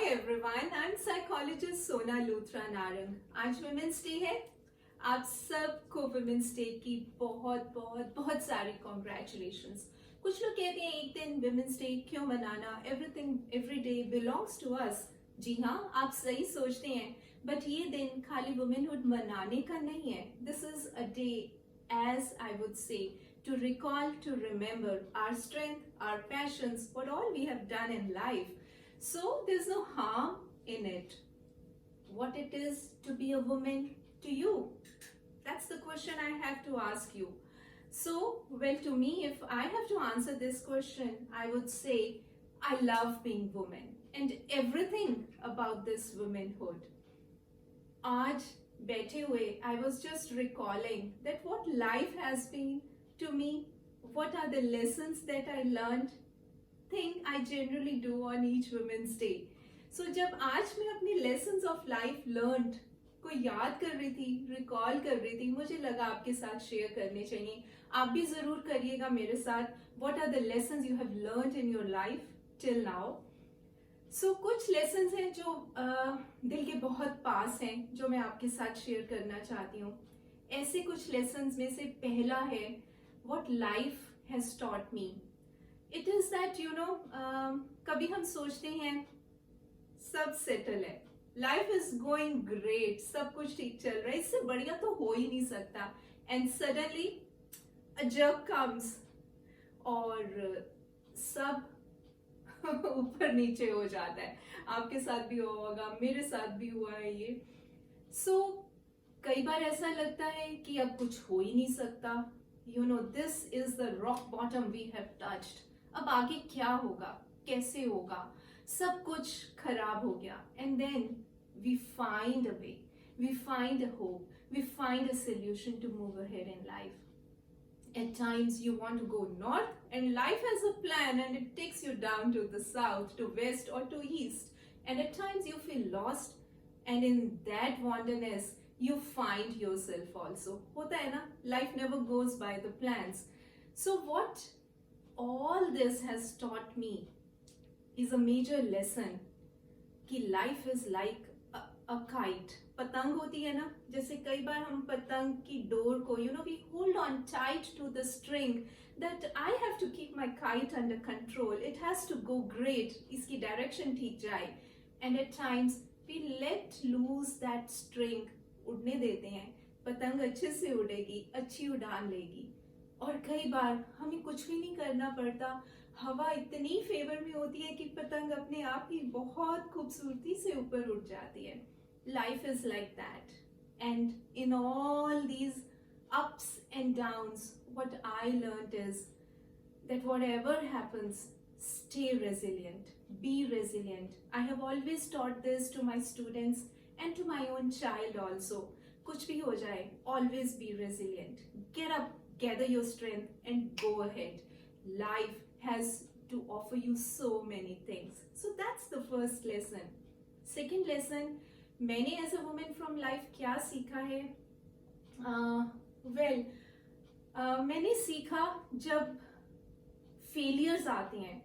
Everyone, I am psychologist सोना लूथरा नारंग। आज women's day है। आप सबको वुमेन्स डे की बहुत बहुत बहुत सारी कॉन्ग्रेचुलेशंस। कुछ लोग कहते हैं एक दिन वुमेन्स डे क्यों मनाना, everything every day belongs to us. जी हाँ, आप सही सोचते हैं, बट ये दिन खाली वुमेनहुड मनाने का नहीं है। This is a day, as I would say, to recall, to remember our strength, our passions, what all we have done in life. So there's no harm in it. What it is to be a woman to you? That's the question I have to ask you. So, well, to me, if I have to answer this question, I would say I love being woman and everything about this womanhood. आज बैठे हुए I was just recalling that what life has been to me, what are the lessons that I learned, thing I generally do on each Women's Day. So जब आज मैं अपनी lessons of life learned को याद कर रही थी, recall कर रही थी, मुझे लगा आपके साथ शेयर करने चाहिए। आप भी जरूर करिएगा मेरे साथ। What are the lessons you have learned in your life till now? सो कुछ लेसन्स हैं जो दिल के बहुत पास हैं, जो मैं आपके साथ शेयर करना चाहती हूँ। ऐसे कुछ लेसन्स में से पहला है what life has taught me. It is that कभी हम सोचते हैं सब सेटल है, लाइफ इज गोइंग ग्रेट, सब कुछ ठीक चल रहा है, इससे बढ़िया तो हो ही नहीं सकता। And suddenly a jerk comes और सब ऊपर नीचे हो जाता है। आपके साथ भी हुआ होगा, मेरे साथ भी हुआ है ये। सो कई बार ऐसा लगता है कि अब कुछ हो ही नहीं सकता। This is the rock bottom we have touched. अब आगे क्या होगा, कैसे होगा, सब कुछ खराब हो गया। And then we find a way, we find a hope, we find a solution to move ahead in life. At times you want to go north and life has a plan and it takes you down to the south, to west or to east. And at times you feel lost and in that wanderness you find yourself also. Hota hai na? Life never goes by the plans. So what all this has taught me is a major lesson कि life is like a kite. पतंग होती है ना, जैसे कई बार हम पतंग की डोर को we hold on tight to the string that I have to keep my kite under control. It has to go great, इसकी direction ठीक जाए. And at times we let loose that string, उड़ने देते हैं, पतंग अच्छे से उड़ेगी, अच्छी उड़ान लेगी. और कई बार हमें कुछ भी नहीं करना पड़ता, हवा इतनी फेवर में होती है कि पतंग अपने आप ही बहुत खूबसूरती से ऊपर उड़ जाती है. Life is like that. And in all these ups and downs, what I learned is that whatever happens, stay resilient, be resilient. I have always taught this to my students and to my own child also. Kuch bhi ho jaye, always be resilient. Get up, gather your strength and go ahead. Life has to offer you so many things. So that's the first lesson. Second lesson, मैंने as a women from life क्या सीखा है? मैंने सीखा जब failures आते हैं,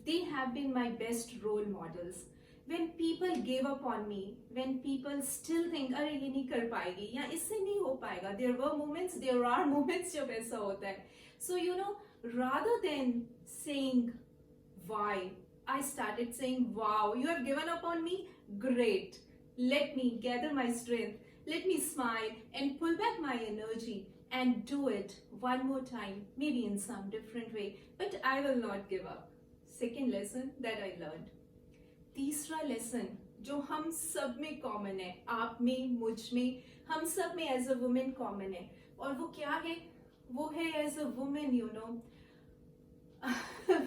they have been my best role models. when people gave up on me, when people still think अरे ये नहीं कर पाएगी या इससे नहीं हो पाएगा, there were moments, there are moments जब ऐसा होता है. So rather than saying why, I started saying wow, you have given up on me, great. Let me gather my strength, let me smile and pull back my energy and do it one more time, maybe in some different way, but I will not give up. Second lesson that I learned. तीसरा lesson जो हम सब में common है, आप में, मुझ में, हम सब में as a woman common है, और वो क्या है? वो है as a woman,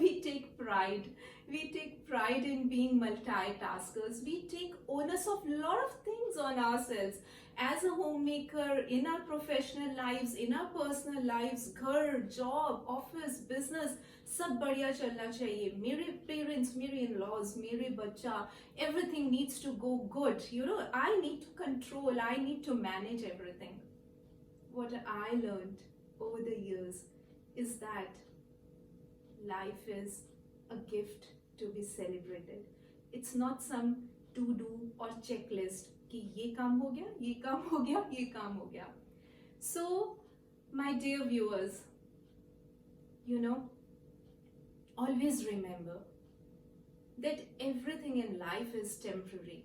we take pride. We take pride in being multitaskers. We take onus of a lot of things on ourselves. As a homemaker, in our professional lives, in our personal lives, घर, job, office, business, सब बढ़िया चलना चाहिए. मेरे parents, मेरे in-laws, मेरे बच्चा, everything needs to go good. I need to control, I need to manage everything. What I learned over the years is that life is a gift to be celebrated. It's not some to do or checklist कि ये काम हो गया, ये काम हो गया, ये काम हो गया. So, my dear viewers, you know, always remember that everything in life is temporary.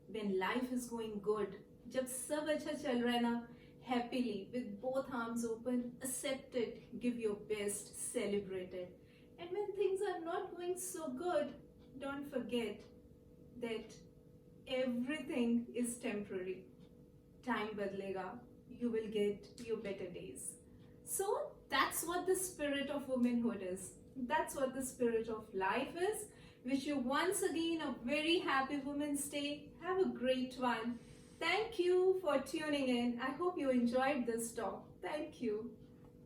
When life is going good, जब सब अच्छा चल रहा है ना, happily with both arms open, accept it, give your best, celebrate it. And when things are not going so good, don't forget that everything is temporary. Time badlega, you will get your better days. So that's what the spirit of womanhood is. That's what the spirit of life is. Wish you once again a very happy Women's Day. Have a great one. Thank you for tuning in. I hope you enjoyed this talk. Thank you.